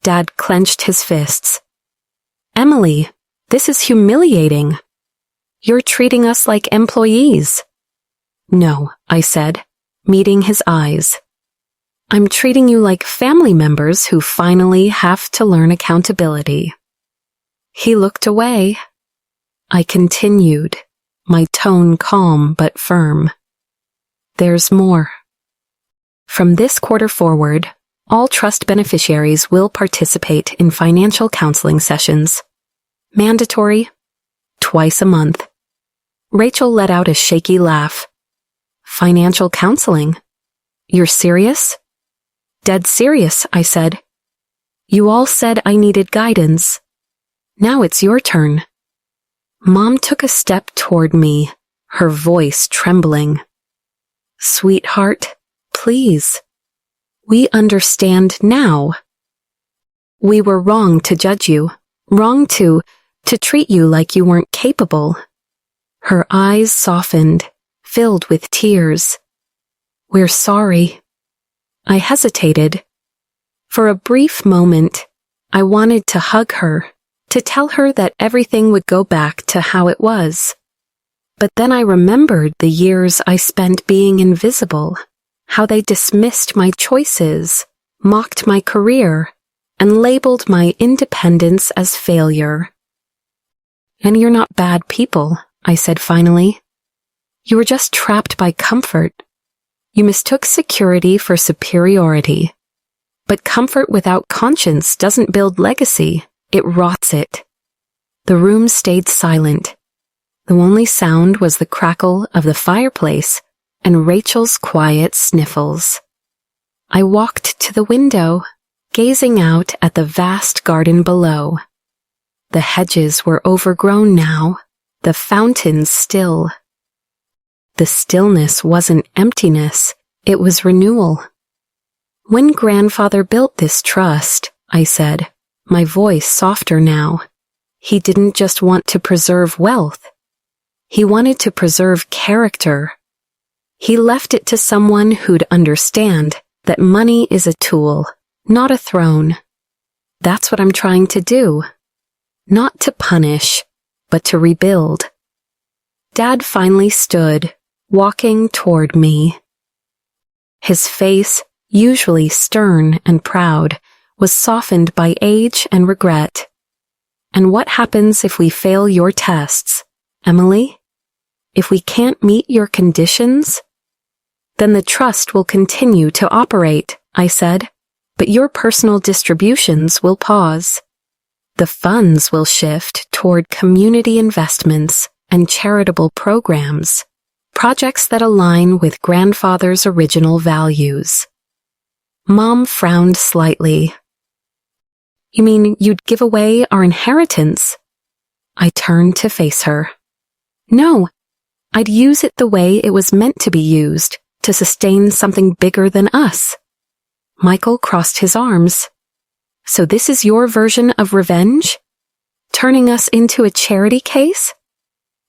Dad clenched his fists. "Emily, this is humiliating. You're treating us like employees." "No," I said, meeting his eyes. "I'm treating you like family members who finally have to learn accountability." He looked away. I continued, my tone calm but firm. "There's more. From this quarter forward, all trust beneficiaries will participate in financial counseling sessions. Mandatory, twice a month." Rachel let out a shaky laugh. "Financial counseling? You're serious?" "Dead serious," I said. "You all said I needed guidance. Now it's your turn." Mom took a step toward me, her voice trembling. "Sweetheart, please. We understand now. We were wrong to judge you, wrong to treat you like you weren't capable." Her eyes softened, filled with tears. "We're sorry." I hesitated. For a brief moment, I wanted to hug her, to tell her that everything would go back to how it was. But then I remembered the years I spent being invisible, how they dismissed my choices, mocked my career, and labeled my independence as failure. "And you're not bad people," I said finally. "You were just trapped by comfort. You mistook security for superiority. But comfort without conscience doesn't build legacy, it rots it." The room stayed silent. The only sound was the crackle of the fireplace and Rachel's quiet sniffles. I walked to the window, gazing out at the vast garden below. The hedges were overgrown now, the fountains still. The stillness wasn't emptiness, it was renewal. "When Grandfather built this trust," I said, my voice softer now, "he didn't just want to preserve wealth. He wanted to preserve character. He left it to someone who'd understand that money is a tool, not a throne. That's what I'm trying to do. Not to punish, but to rebuild." Dad finally stood, walking toward me. His face, usually stern and proud, was softened by age and regret. "And what happens if we fail your tests, Emily? If we can't meet your conditions?" "Then the trust will continue to operate," I said, "but your personal distributions will pause. The funds will shift toward community investments and charitable programs, projects that align with Grandfather's original values." Mom frowned slightly. "You mean you'd give away our inheritance?" I turned to face her. "No, I'd use it the way it was meant to be used, to sustain something bigger than us." Michael crossed his arms. "So this is your version of revenge? Turning us into a charity case?"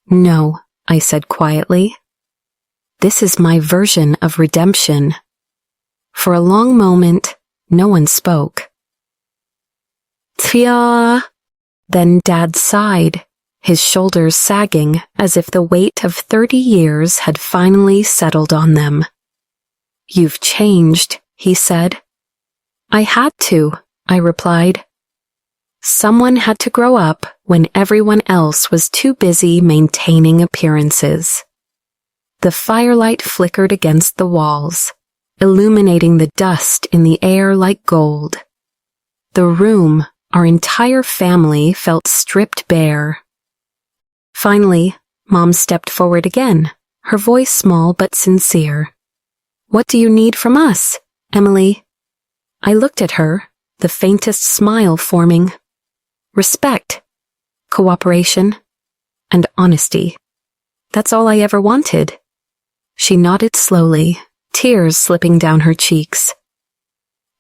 "No," I said quietly. "This is my version of redemption." For a long moment, no one spoke. "Tia." Then Dad sighed, his shoulders sagging as if the weight of 30 years had finally settled on them. "You've changed," he said. "I had to," I replied. Someone had to grow up when everyone else was too busy maintaining appearances. The firelight flickered against the walls, illuminating the dust in the air like gold. The room, our entire family, felt stripped bare. Finally, Mom stepped forward again, her voice small but sincere. "What do you need from us, Emily?" I looked at her, the faintest smile forming. "Respect, cooperation, and honesty. That's all I ever wanted." She nodded slowly, tears slipping down her cheeks.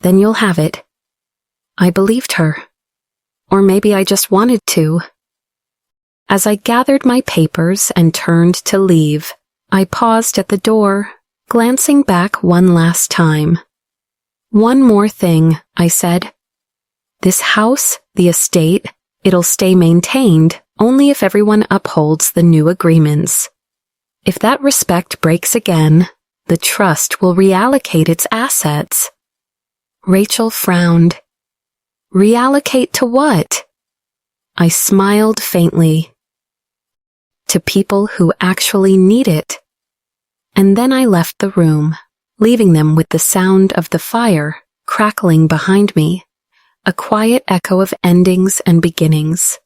"Then you'll have it." I believed her. Or maybe I just wanted to. As I gathered my papers and turned to leave, I paused at the door, glancing back one last time. "One more thing," I said. "This house, the estate, it'll stay maintained only if everyone upholds the new agreements. If that respect breaks again, the trust will reallocate its assets." Rachel frowned. "Reallocate to what?" I smiled faintly. "To people who actually need it." And then I left the room, leaving them with the sound of the fire crackling behind me, a quiet echo of endings and beginnings.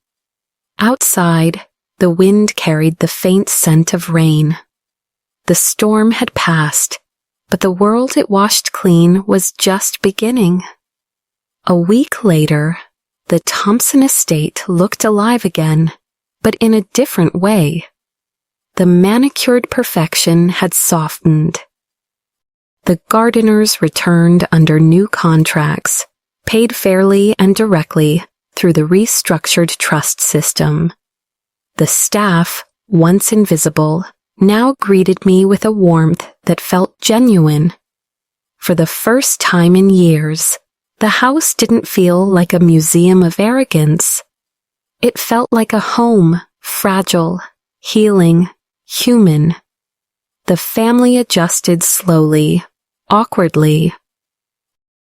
Outside, the wind carried the faint scent of rain. The storm had passed, but the world it washed clean was just beginning. A week later, the Thompson estate looked alive again, but in a different way. The manicured perfection had softened. The gardeners returned under new contracts, paid fairly and directly through the restructured trust system. The staff, once invisible, now greeted me with a warmth that felt genuine. For the first time in years, the house didn't feel like a museum of arrogance. It felt like a home, fragile, healing, human. The family adjusted slowly, awkwardly.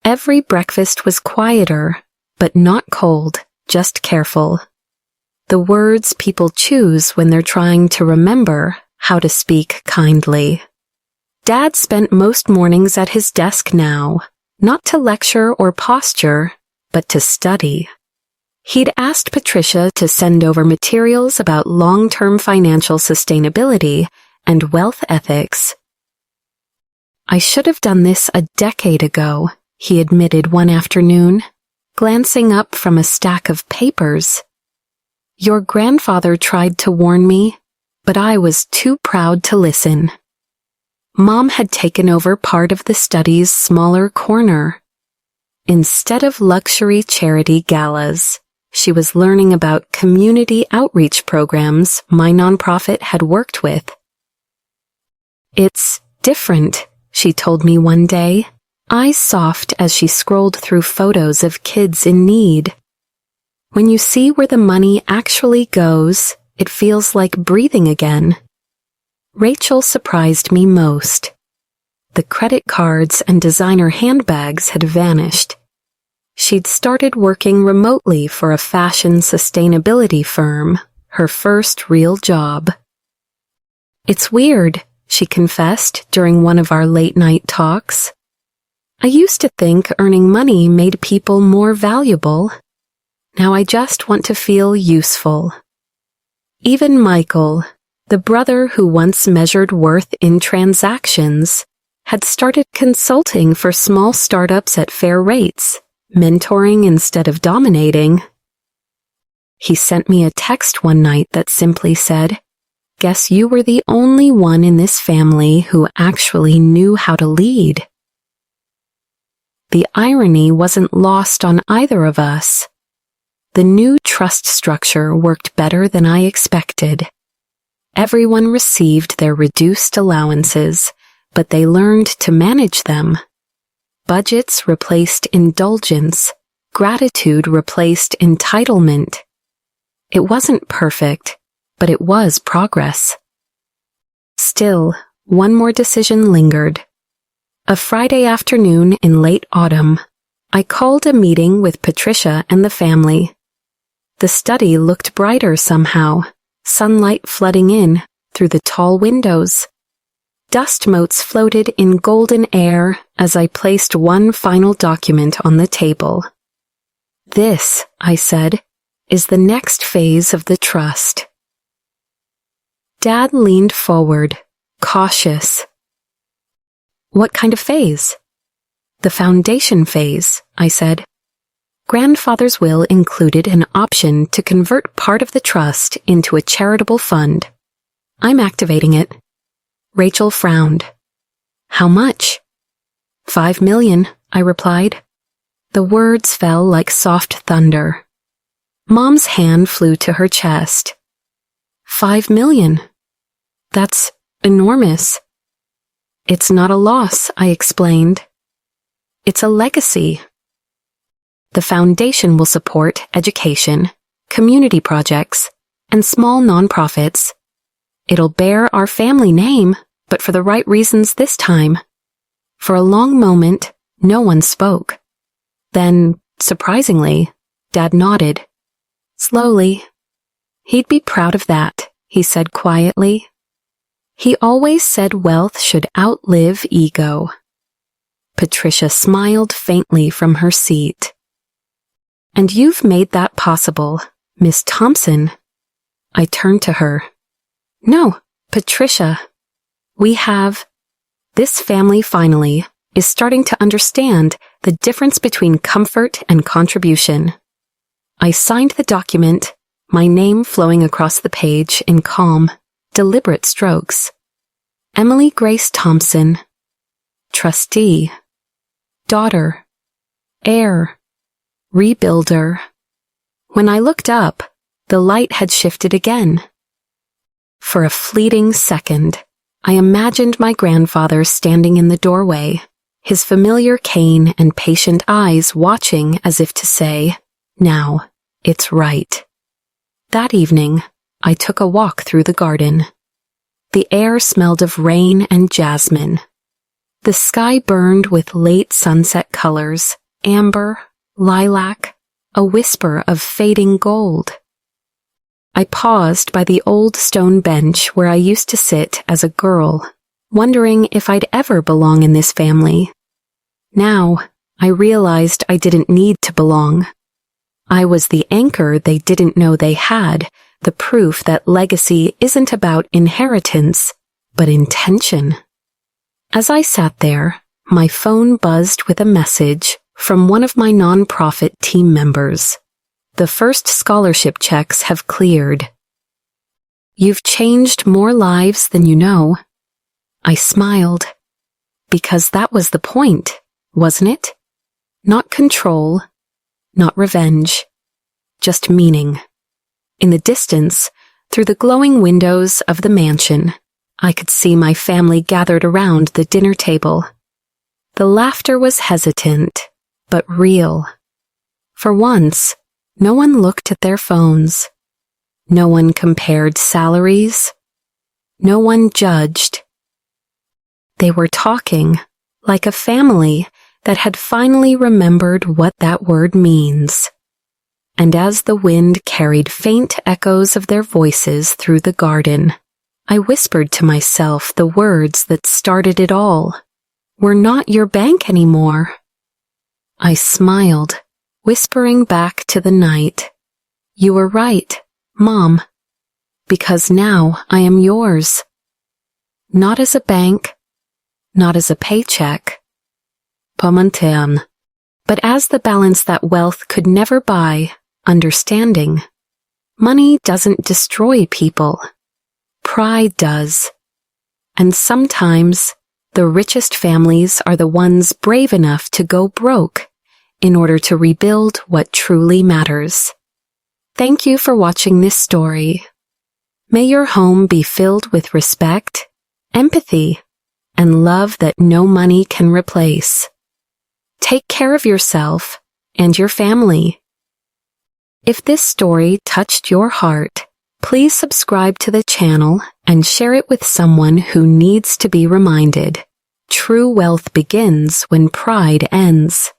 Every breakfast was quieter, but not cold, just careful. The words people choose when they're trying to remember how to speak kindly. Dad spent most mornings at his desk now, not to lecture or posture, but to study. He'd asked Patricia to send over materials about long-term financial sustainability and wealth ethics. "I should have done this a decade ago," he admitted one afternoon, glancing up from a stack of papers. "Your grandfather tried to warn me, but I was too proud to listen." Mom had taken over part of the study's smaller corner. Instead of luxury charity galas, she was learning about community outreach programs my nonprofit had worked with. "It's different," she told me one day, eyes soft as she scrolled through photos of kids in need. "When you see where the money actually goes, it feels like breathing again." Rachel surprised me most. The credit cards and designer handbags had vanished. She'd started working remotely for a fashion sustainability firm, her first real job. "It's weird," she confessed during one of our late-night talks. "I used to think earning money made people more valuable. Now I just want to feel useful." Even Michael, the brother who once measured worth in transactions, had started consulting for small startups at fair rates, mentoring instead of dominating. He sent me a text one night that simply said, "Guess you were the only one in this family who actually knew how to lead." The irony wasn't lost on either of us. The new trust structure worked better than I expected. Everyone received their reduced allowances, but they learned to manage them. Budgets replaced indulgence, gratitude replaced entitlement. It wasn't perfect, but it was progress. Still, one more decision lingered. A Friday afternoon in late autumn, I called a meeting with Patricia and the family. The study looked brighter somehow, sunlight flooding in through the tall windows. Dust motes floated in golden air as I placed one final document on the table. "This," I said, "is the next phase of the trust." Dad leaned forward, cautious. "What kind of phase?" "The foundation phase," I said. Grandfather's will included an option to convert part of the trust into a charitable fund. I'm activating it. Rachel frowned. "How much?" $5 million, I replied. The words fell like soft thunder. Mom's hand flew to her chest. $5 million. That's enormous. It's not a loss, I explained. It's a legacy. The foundation will support education, community projects, and small nonprofits. It'll bear our family name, but for the right reasons this time. For a long moment, no one spoke. Then, surprisingly, Dad nodded. Slowly. "He'd be proud of that," he said quietly. He always said wealth should outlive ego. Patricia smiled faintly from her seat. "And you've made that possible, Miss Thompson." I turned to her. "No, Patricia. We have... This family finally is starting to understand the difference between comfort and contribution." I signed the document, my name flowing across the page in calm, deliberate strokes. Emily Grace Thompson, trustee, daughter, heir, rebuilder. When I looked up, the light had shifted again. For a fleeting second, I imagined my grandfather standing in the doorway, his familiar cane and patient eyes watching as if to say, "Now, it's right." That evening, I took a walk through the garden. The air smelled of rain and jasmine. The sky burned with late sunset colors, amber, lilac, a whisper of fading gold. I paused by the old stone bench where I used to sit as a girl, wondering if I'd ever belong in this family. Now, I realized I didn't need to belong. I was the anchor they didn't know they had, the proof that legacy isn't about inheritance, but intention. As I sat there, my phone buzzed with a message from one of my nonprofit team members. The first scholarship checks have cleared. You've changed more lives than you know. I smiled, because that was the point, wasn't it? Not control, not revenge, just meaning. In the distance, through the glowing windows of the mansion, I could see my family gathered around the dinner table. The laughter was hesitant, but real. For once, no one looked at their phones. No one compared salaries. No one judged. They were talking like a family that had finally remembered what that word means. And as the wind carried faint echoes of their voices through the garden, I whispered to myself the words that started it all. We're not your bank anymore. I smiled, whispering back to the night, You were right, Mom, because now I am yours. Not as a bank, not as a paycheck, Pomantean, but as the balance that wealth could never buy, understanding. Money doesn't destroy people. Pride does. And sometimes, the richest families are the ones brave enough to go broke in order to rebuild what truly matters. Thank you for watching this story. May your home be filled with respect, empathy, and love that no money can replace. Take care of yourself and your family. If this story touched your heart, please subscribe to the channel and share it with someone who needs to be reminded. True wealth begins when pride ends.